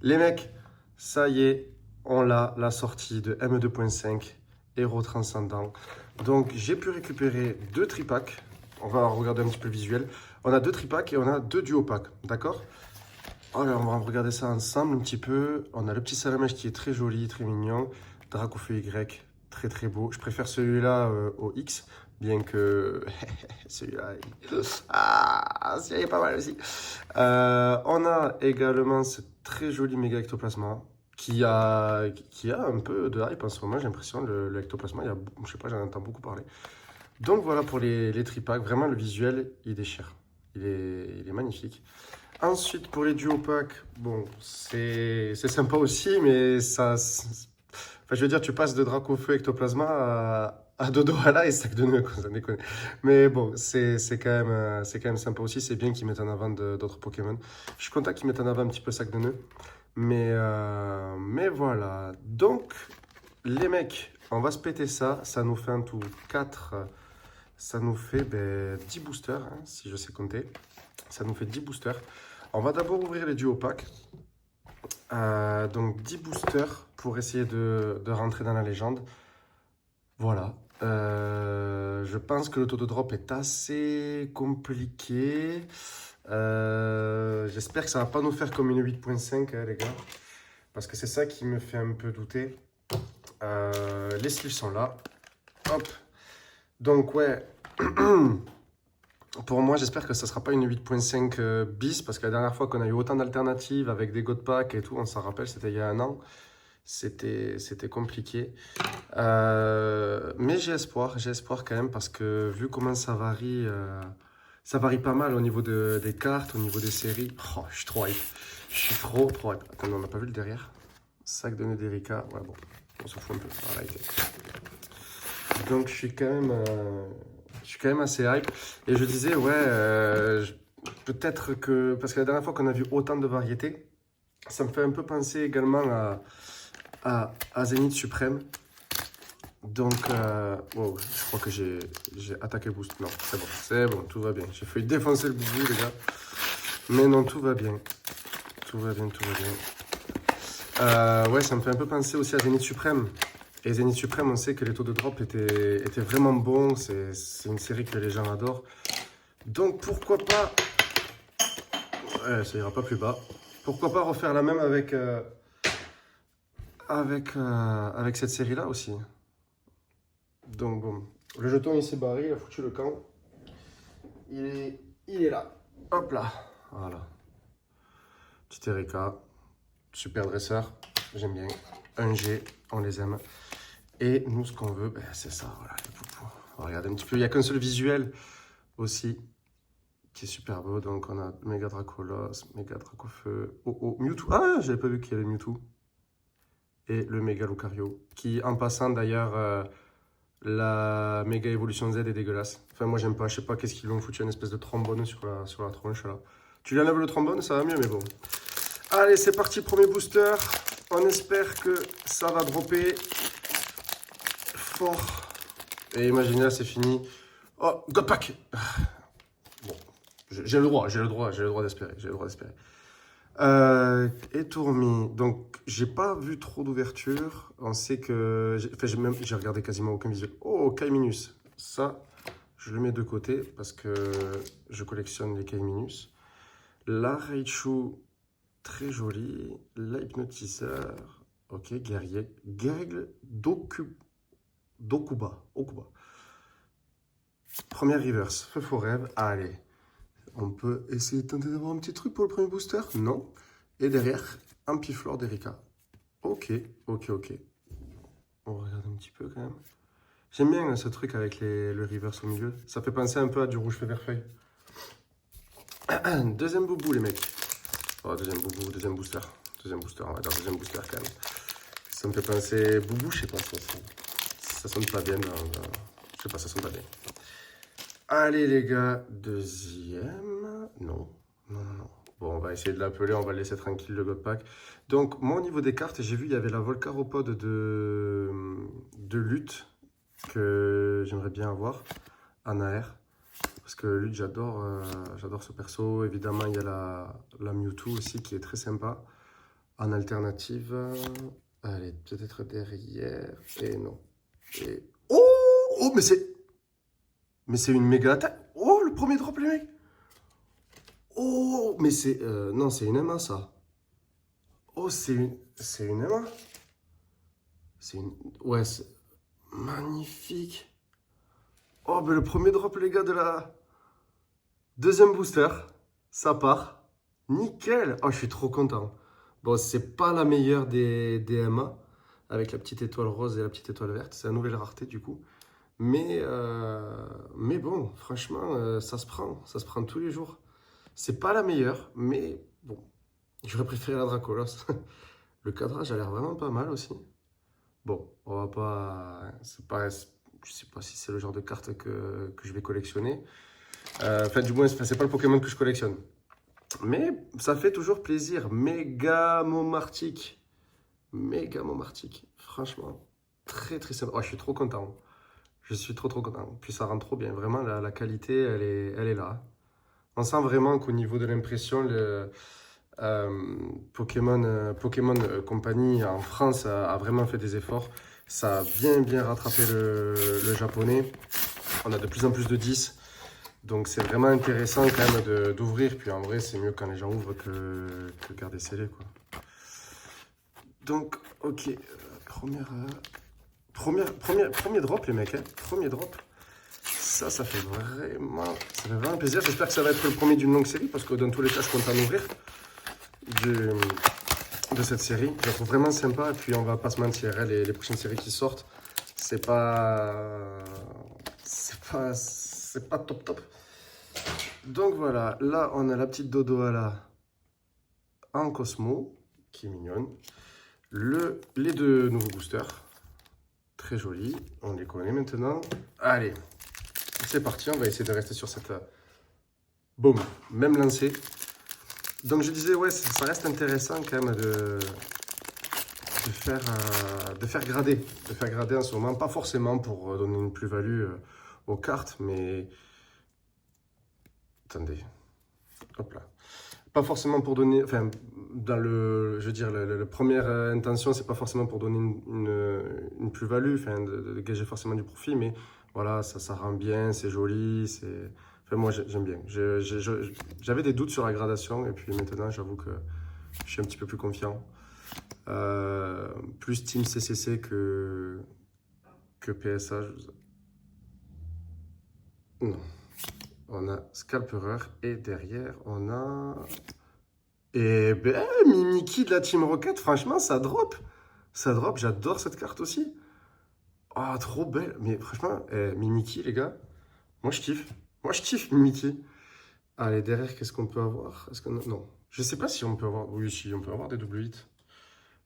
Les mecs, ça y est, on l'a, la sortie de M2.5, Héros Transcendant. Donc j'ai pu récupérer deux tripacks. On va regarder un petit peu le visuel. On a deux tripacks et on a deux duo packs, d'accord? Alors on va regarder ça ensemble un petit peu. On a le petit Salamèche qui est très joli, très mignon. Dracofeu Y, très très beau. Je préfère celui-là au X, bien que celui-là, celui-là est pas mal aussi. On a également ce très joli méga ectoplasma qui a un peu de hype en ce moment, j'ai l'impression. Le ectoplasma, je sais pas, j'en entends beaucoup parler. Donc voilà pour les tripacks. Vraiment, le visuel, il déchire. Il est magnifique. Ensuite, pour les duo packs, bon, c'est sympa aussi, mais ça. Enfin, je veux dire, tu passes de Dracofeu Ectoplasma à Dodoala et Sac de Nœuds, quoi, ça déconne. Mais bon, c'est quand même sympa aussi. C'est bien qu'ils mettent en avant d'autres Pokémon. Je suis content qu'ils mettent en avant un petit peu Sac de Nœuds. Mais voilà. Donc, les mecs, on va se péter ça. Ça nous fait un tout 4. Ça nous fait 10 boosters, hein, si je sais compter. Ça nous fait 10 boosters. On va d'abord ouvrir les duo packs. Donc 10 boosters pour essayer de rentrer dans la légende. Voilà. Je pense que le taux de drop est assez compliqué. J'espère que ça va pas nous faire comme une 8.5, hein, les gars. Parce que c'est ça qui me fait un peu douter. Les sleeves sont là. Hop. Donc ouais. Pour moi, j'espère que ça ne sera pas une 8.5 bis, parce que la dernière fois qu'on a eu autant d'alternatives avec des God Pack et tout, on s'en rappelle, c'était il y a un an. C'était compliqué. Mais j'ai espoir quand même, parce que vu comment ça varie pas mal au niveau des cartes, au niveau des séries. Oh, je suis trop hype. Je suis trop hype. Attends, on n'a pas vu le derrière. Sac de nœuds d'Erika. Ouais, bon, on s'en fout un peu. Voilà, donc je suis quand même assez hype. Et je disais, ouais, peut-être que, parce que la dernière fois qu'on a vu autant de variétés, ça me fait un peu penser également à Zénith Suprême. Donc, wow, je crois que j'ai attaqué boost. Non, c'est bon, tout va bien. J'ai failli défoncer le boubou, les gars. Mais non, tout va bien. Tout va bien. Ouais, ça me fait un peu penser aussi à Zénith Suprême. Et Zénith Suprême, on sait que les taux de drop étaient vraiment bons. C'est une série que les gens adorent. Donc pourquoi pas... Ouais, ça ira pas plus bas. Pourquoi pas refaire la même avec cette série-là aussi. Donc bon, le jeton il s'est barré, il a foutu le camp. Il est là. Hop là. Voilà. Petit Erika. Super dresseur. J'aime bien. 1G, on les aime. Et nous, ce qu'on veut, c'est ça, voilà, les poupous. On va regarder un petit peu. Il n'y a qu'un seul visuel aussi qui est super beau. Donc, on a Méga Dracolos, Méga Dracofeu, Mewtwo. Ah, j'avais pas vu qu'il y avait Mewtwo. Et le Méga Lucario. Qui, en passant d'ailleurs, la Méga Évolution Z est dégueulasse. Enfin, moi, j'aime pas. Je sais pas qu'est-ce qu'ils lui ont foutu, une espèce de trombone sur la tronche là. Tu lui enlèves le trombone, ça va mieux, mais bon. Allez, c'est parti, premier booster. On espère que ça va dropper fort. Et imaginez, là, c'est fini. Oh, God Pack. Bon, j'ai le droit d'espérer. Et Tourmi. Donc, j'ai pas vu trop d'ouverture. On sait que... j'ai regardé quasiment aucun visuel. Oh, Kaiminus. Ça, je le mets de côté parce que je collectionne les Kaiminus. La Raichu, très jolie. La Hypnotiseur. Ok, guerrier. Gaigle Dokuba. Première reverse. Feu faux rêve. Allez. On peut essayer de tenter d'avoir un petit truc pour le premier booster? Non. Et derrière, un Piflor d'Erika. Ok. On va regarder un petit peu quand même. J'aime bien ce truc avec le reverse au milieu. Ça fait penser un peu à du rouge feu vert feuille. Deuxième boubou, les mecs. Oh, deuxième boubou, deuxième booster. On va dire deuxième booster quand même. Ça me fait penser boubou, je sais pas. Ça sonne pas bien. Je sais pas, ça sonne pas bien. Allez les gars, deuxième. Non. Bon, on va essayer de l'appeler, on va le laisser tranquille le God Pack. Donc, moi au niveau des cartes, j'ai vu il y avait la Volcaropode de lutte que j'aimerais bien avoir en AR. Parce que lutte, j'adore ce perso. Évidemment, il y a la Mewtwo aussi qui est très sympa. En alternative, allez, peut-être derrière. Et non. Et... Oh! Oh, mais c'est... Mais c'est une méga attaque. Oh, le premier drop, les mecs. Oh, mais c'est... non, c'est une MA, ça. Oh, c'est une MA. C'est une... Ouais, c'est magnifique. Oh, mais le premier drop, les gars, de la... Deuxième booster. Ça part. Nickel. Oh, je suis trop content. Bon, c'est pas la meilleure des MA. Avec la petite étoile rose et la petite étoile verte. C'est la nouvelle rareté, du coup. Mais bon, franchement, ça se prend. Ça se prend tous les jours. C'est pas la meilleure, mais bon. J'aurais préféré la Dracolos. Le cadrage a l'air vraiment pas mal aussi. Bon, on va pas... C'est pas... Je sais pas si c'est le genre de carte que je vais collectionner. Enfin, du moins, c'est pas le Pokémon que je collectionne. Mais ça fait toujours plaisir. Méga Momartic. Méga Momartic. Franchement, très très sympa. Oh, je suis trop content. Je suis trop content. Puis ça rend trop bien. Vraiment, la qualité, elle est là. On sent vraiment qu'au niveau de l'impression, le Pokémon Company en France a vraiment fait des efforts. Ça a bien rattrapé le japonais. On a de plus en plus de 10. Donc c'est vraiment intéressant quand même d'ouvrir. Puis en vrai, c'est mieux quand les gens ouvrent que garder scellé, quoi. Donc, ok. Premier drop, les mecs. Hein. Premier drop. Ça fait vraiment plaisir. J'espère que ça va être le premier d'une longue série. Parce que dans tous les cas, je compte en ouvrir de cette série. Je la trouve vraiment sympa. Et puis on va pas se mentir. Hein, les prochaines séries qui sortent, c'est pas top. Donc voilà, là on a la petite Dodoala en Cosmo, qui est mignonne. Les deux nouveaux boosters, très jolis, on les connaît maintenant. Allez, c'est parti, on va essayer de rester sur cette... Boum, même lancé. Donc je disais, ouais, ça reste intéressant quand même de faire grader. De faire grader en ce moment, pas forcément pour donner une plus-value aux cartes, mais... Attendez, hop là. Pas forcément pour donner, enfin, dans le, je veux dire, la première intention, c'est pas forcément pour donner une plus-value, enfin, de gager forcément du profit, mais voilà, ça rend bien, c'est joli, c'est, enfin, moi j'aime bien. J'avais des doutes sur la gradation, et puis maintenant, j'avoue que je suis un petit peu plus confiant. Plus Team CCC que PSA. Non. On a Scalperer et derrière, on a... Et ben, Mimikyu de la Team Rocket, franchement, ça drop. Ça drop, j'adore cette carte aussi. Ah, trop belle. Mais franchement, Mimikyu, les gars, moi je kiffe. Moi je kiffe Mimikyu. Allez, derrière, qu'est-ce qu'on peut avoir? Est-ce qu'on a... Non, je sais pas si on peut avoir... Oui, si, on peut avoir des double hits.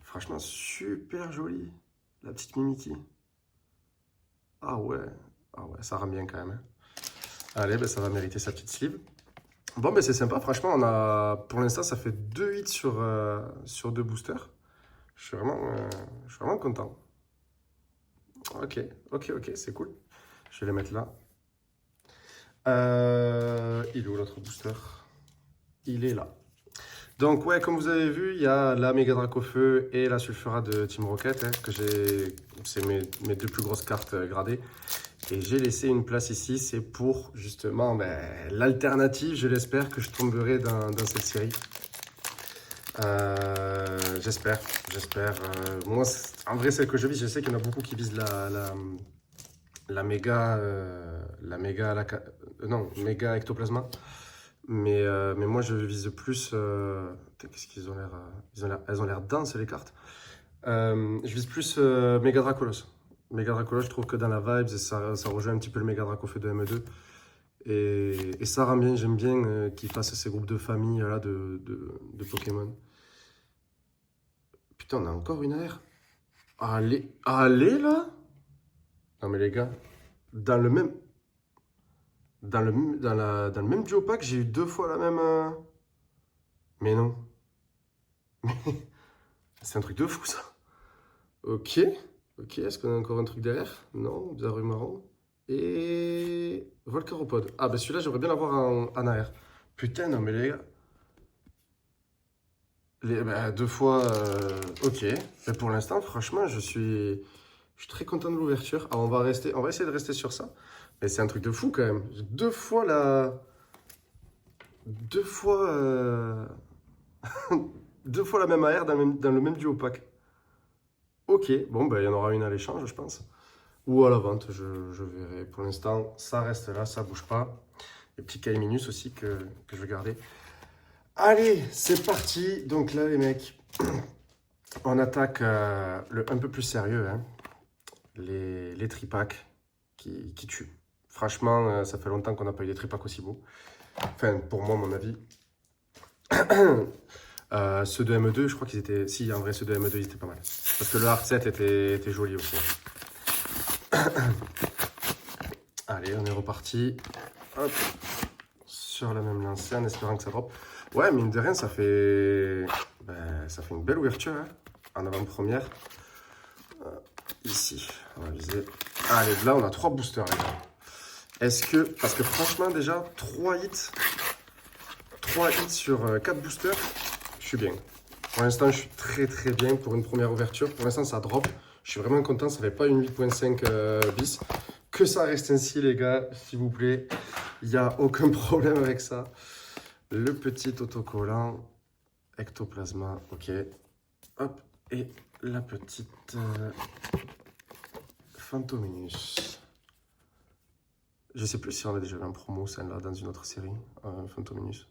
Franchement, super joli. La petite Mimikyu. Ah ouais, ça rend bien quand même. Hein. Allez, ben, ça va mériter sa petite sleeve. Bon, ben c'est sympa, franchement, pour l'instant, ça fait 2 hits sur 2 boosters. Je suis vraiment content. Ok, c'est cool. Je vais les mettre là. Il est où l'autre booster? Il est là. Donc ouais, comme vous avez vu, il y a la Mega Dracofeu et la Sulfura de Team Rocket, hein, c'est mes deux plus grosses cartes gradées. Et j'ai laissé une place ici, c'est pour justement l'alternative, je l'espère, que je tomberai dans cette série. J'espère. Moi, en vrai, celle que je vise, je sais qu'il y en a beaucoup qui visent la méga, méga ectoplasma. Mais moi, je vise plus. Qu'est-ce qu'ils ont l'air, elles ont l'air denses les cartes. Je vise plus Mega Dracolos. Mega Dracolos, je trouve que dans la vibe, ça rejoint un petit peu le Mega Dracofeu de ME2. Et ça rend bien, j'aime bien qu'ils fassent ces groupes de famille là, de Pokémon. Putain, on a encore une AR. Allez là. Non mais les gars, dans le même duo pack, j'ai eu 2 fois la même. Mais non. C'est un truc de fou ça. Ok, est-ce qu'on a encore un truc derrière? Non, Bizarre marron. Et Volcaropod. Ah bah celui-là j'aimerais bien l'avoir en AR. Putain, non mais les gars. Deux fois, ok. Mais pour l'instant, franchement, je suis très content de l'ouverture. Ah, on va essayer de rester sur ça. Mais c'est un truc de fou quand même. Deux fois, deux fois la même AR dans le même duo pack. Ok, bon, ben, il y en aura une à l'échange, je pense. Ou à la vente, je verrai. Pour l'instant, ça reste là, ça bouge pas. Les petits cailles minus aussi que je vais garder. Allez, c'est parti. Donc là, les mecs, on attaque le un peu plus sérieux, hein. Les tripacks qui tuent. Franchement, ça fait longtemps qu'on n'a pas eu des tripacks aussi beaux. Enfin, pour moi, mon avis. Ceux de ME2, je crois qu'ils étaient... Si, en vrai, ceux de ME2, ils étaient pas mal. Parce que le hard set était joli aussi. Allez, on est reparti. Hop. Sur la même lancée, en espérant que ça drop. Ouais, mine de rien, ça fait une belle ouverture, hein, en avant-première. Ici, on va viser. Allez, là, on a 3 boosters, les gars. Parce que franchement, déjà, 3 hits sur 4 boosters, je suis bien. Pour l'instant, je suis très très bien pour une première ouverture. Pour l'instant, ça drop. Je suis vraiment content, ça fait pas une 8.5 bis. Que ça reste ainsi, les gars, s'il vous plaît. Il n'y a aucun problème avec ça. Le petit autocollant, ectoplasma, ok. Hop, et la petite Phantominus. Je sais plus si on a déjà eu un promo, celle-là, dans une autre série, Phantominus.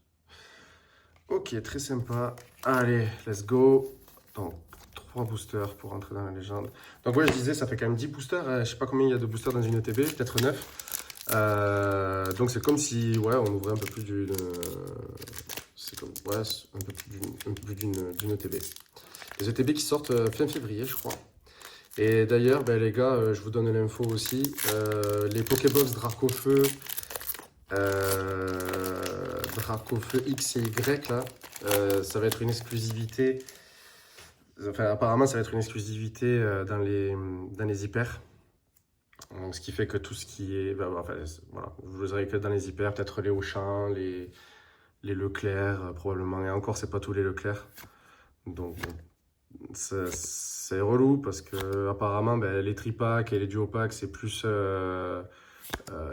Ok, très sympa. Allez, let's go. Donc, 3 boosters pour entrer dans la légende. Donc, ouais, je disais, ça fait quand même 10 boosters. Je sais pas combien il y a de boosters dans une ETB, peut-être 9. Donc, c'est comme si, ouais, on ouvrait un peu plus d'une... c'est comme, ouais, un peu plus d'une ETB. Les ETB qui sortent fin février, je crois. Et d'ailleurs, ben, les gars, je vous donne l'info aussi. Les Pokébox Dracofeu, Dracofeu X et Y, là, ça va être une exclusivité. Enfin, apparemment, ça va être une exclusivité dans les hyper. Donc, ce qui fait que tout ce qui est. Enfin, voilà, vous les aurez que dans les hyper, peut-être les Auchan, les Leclerc, probablement. Et encore, c'est pas tous les Leclerc. Donc, bon. C'est relou parce que apparemment ben, les tripacks et les duopacks c'est plus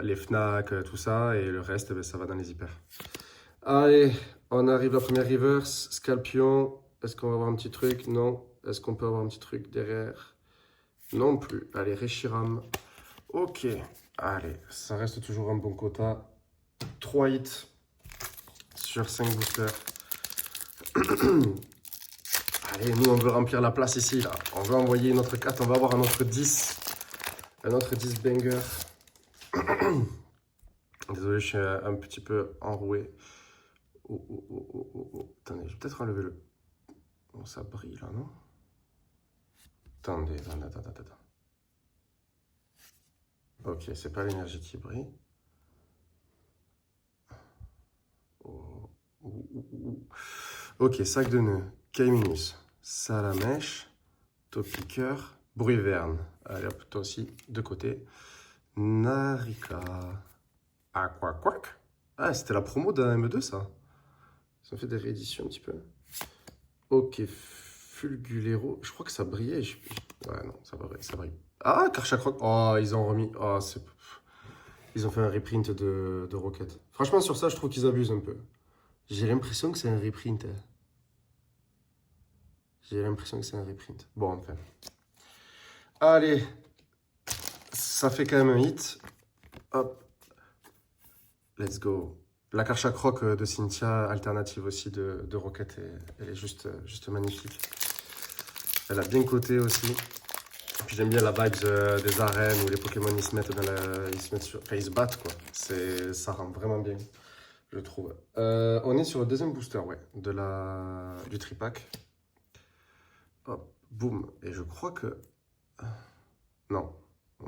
les Fnac, tout ça, et le reste ben, ça va dans les hyper. Allez, on arrive à la première reverse, Scalpion, est-ce qu'on va avoir un petit truc? Non. Est-ce qu'on peut avoir un petit truc derrière? Non plus. Allez, Reshiram. Ok, allez, ça reste toujours un bon quota. 3 hits sur 5 boosters. Allez, nous, on veut remplir la place ici, là. On veut envoyer une autre 4, on va avoir un autre 10. Un autre 10 banger. Désolé, je suis un petit peu enroué. Oh. Attendez, je vais peut-être enlever le... Bon, ça brille, là, non? Attendez. Ok, c'est pas l'énergie qui brille. Oh. Ok, sac de nœuds. Kaiminus. Salamèche. Topiqueur. Bruiverne. Allez hop, toi aussi, de côté. Narika. Aquaquac. Ah, c'était la promo d'un M2, ça. Ils ont fait des rééditions un petit peu. Ok, Fulgulero. Je crois que ça brillait. Ouais, non, ça brille. Ah, Karchakroc. Oh, ils ont remis. Oh, ils ont fait un reprint de Rocket. Franchement, sur ça, je trouve qu'ils abusent un peu. J'ai l'impression que c'est un reprint, hein. J'ai l'impression que c'est un reprint. Bon, enfin. Allez. Ça fait quand même un hit. Hop. Let's go. La Karchakroc de Cynthia, alternative aussi de Rocket, elle est juste magnifique. Elle a bien coté aussi. Puis j'aime bien la vibe des arènes où les Pokémon ils se mettent enfin, ils se battent quoi. Ça rend vraiment bien, je trouve. On est sur le deuxième booster, ouais, du tripack. Hop, boum. Et je crois que... Non,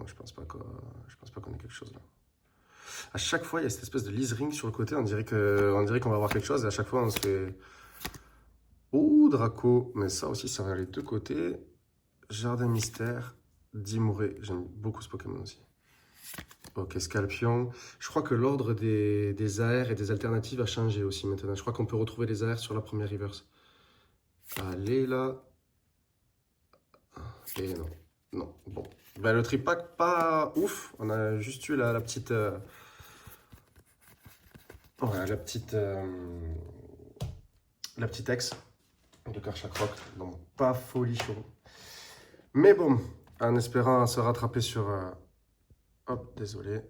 je pense pas qu'on ait quelque chose là. À chaque fois, il y a cette espèce de lease-ring sur le côté. On dirait qu'on va avoir quelque chose. Et à chaque fois, on se fait... Oh, Draco. Mais ça aussi, ça va aller de deux côtés. Jardin Mystère. Dimoré. J'aime beaucoup ce Pokémon aussi. Ok, Scalpion. Je crois que l'ordre des AR et des alternatives a changé aussi maintenant. Je crois qu'on peut retrouver les AR sur la première reverse. Allez, là. Et non. Non, bon. Ben, le tripack, pas ouf. On a juste eu la petite... ouais, la petite ex de Karchak Rock. Donc, pas folie chaud. Mais bon, en espérant se rattraper sur... hop, désolé.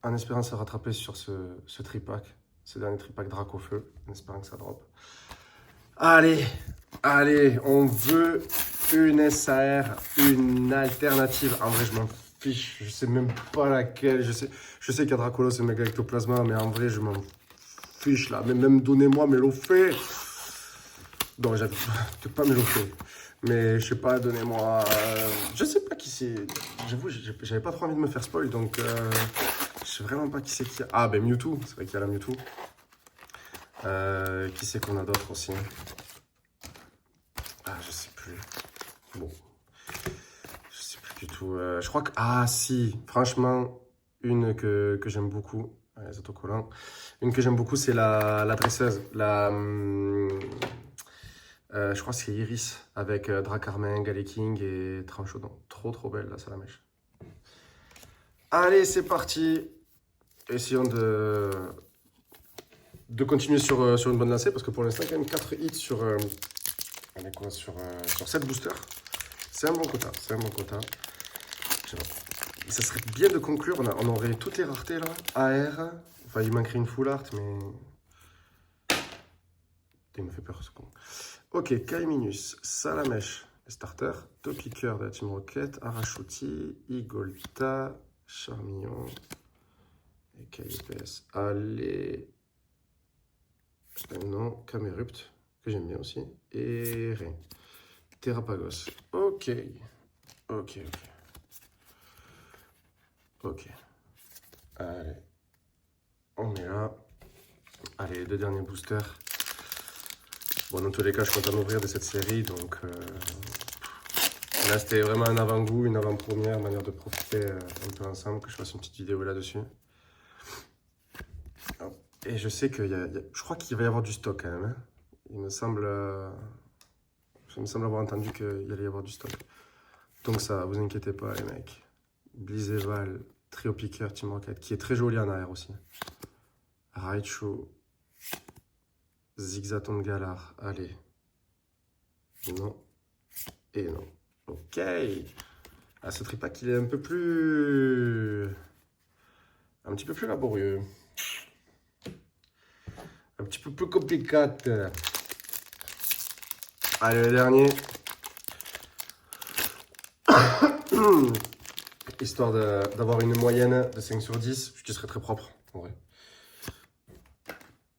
En espérant se rattraper sur ce tripack. Ce dernier tripack Dracofeu. En espérant que ça drop. Allez, allez, on veut une SAR, une alternative. En vrai, je m'en fiche, je sais même pas laquelle. Je sais qu'il y a Dracolos et Mega Ectoplasma, mais en vrai, je m'en fiche là. Mais même donnez-moi Melofé. Non, j'avais peut-être pas Melofé, mais je sais pas, donnez-moi. Je sais pas qui c'est. J'avoue, j'avais pas trop envie de me faire spoil, donc je sais vraiment pas qui c'est qui a. Ah, ben Mewtwo, c'est vrai qu'il y a la Mewtwo. Qui c'est qu'on a d'autres aussi? Ah, je sais plus. Bon. Je sais plus du tout. Je crois que... Ah, si. Franchement, une que j'aime beaucoup. Les autocollants. Une que j'aime beaucoup, c'est la dresseuse. Je crois que c'est Iris. Avec Dracarmin, Galeking et Tranchodon. Trop, trop belle, la Salamèche. Allez, c'est parti. Essayons de continuer sur une bonne lancée. Parce que pour l'instant, quand même 4 hits sur... on est quoi sur 7 boosters. C'est un bon quota, c'est un bon quota. Ça serait bien de conclure, on aurait toutes les raretés là. AR, enfin il manquerait une full art, mais... Il me fait peur ce con. Ok, Kaiminus, Salamèche, les starters. Topiqueur de la Team Rocket, Arachuti, Igolta, Charmillon et KPS. Allez... non, Camerupt, que j'aime bien aussi. Et rien. Terrapagos. Ok. Ok, ok. Ok. Allez. On est là. Allez, les deux derniers boosters. Bon, dans tous les cas, je suis content d'ouvrir de cette série. Donc là, c'était vraiment un avant-goût, une avant-première, manière de profiter un peu ensemble, que je fasse une petite vidéo là-dessus. Et je sais je crois qu'il va y avoir du stock quand même. Hein. Il me semble avoir entendu qu'il allait y avoir du stock. Donc ça, vous inquiétez pas les mecs. Blizzéval, Trio Piqueur, Team Rocket, qui est très joli en arrière aussi. Raichu, Zigzaton de Galar, allez. Non. Et non. Ok. Ah, ce tripack, il est un peu plus... un petit peu plus laborieux. Un petit peu plus compliqué. Allez, le dernier. Histoire d'avoir une moyenne de 5 sur 10, ce qui serait très propre, en vrai.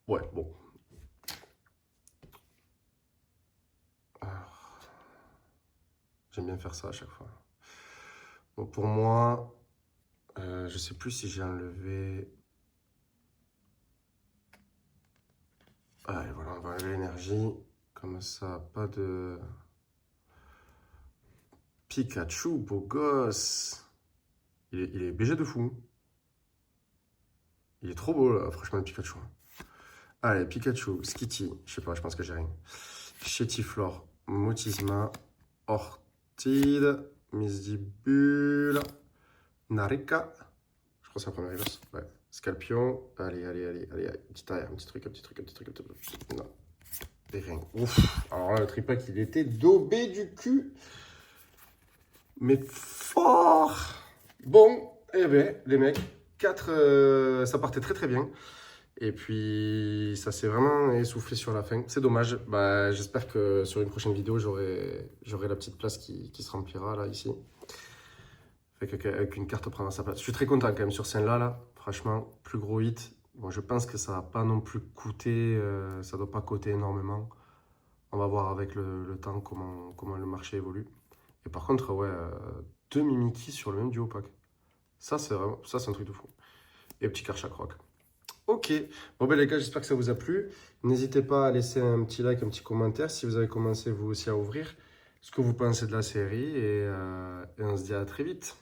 Ouais, bon. J'aime bien faire ça à chaque fois. Bon, pour moi, je sais plus si j'ai enlevé... Allez, voilà, on va enlever l'énergie. Comme ça, pas de... Pikachu, beau gosse. Il est BG de fou. Il est trop beau, là, franchement, le Pikachu. Allez, Pikachu, Skitty, je sais pas, je pense que j'ai rien. Chétiflore, Motisma, Ortide, Misdibule, Narika. Je crois que c'est la première réponse. Ouais. Scalpion. Allez, allez, allez, allez. Petit arrière, un petit truc, un petit truc, un petit truc, un petit truc. Non. Et rien. Ouf. Alors là, le tripack, il était daubé du cul. Mais fort. Bon, eh ben, les mecs, 4, ça partait très très bien. Et puis, ça s'est vraiment essoufflé sur la fin. C'est dommage. Bah, j'espère que sur une prochaine vidéo, j'aurai la petite place qui se remplira, là, ici. Avec une carte prendre sa place. Je suis très content quand même sur celle-là, là. Franchement, plus gros hit. Bon, je pense que ça va pas non plus coûter, ça doit pas coûter énormément. On va voir avec le temps comment le marché évolue. Et par contre, ouais, 2 Mimikyu sur le même duo pack. Ça, c'est un truc de fou. Et petit Karchak Rock. Ok, bon ben les gars, j'espère que ça vous a plu. N'hésitez pas à laisser un petit like, un petit commentaire si vous avez commencé vous aussi à ouvrir ce que vous pensez de la série et on se dit à très vite.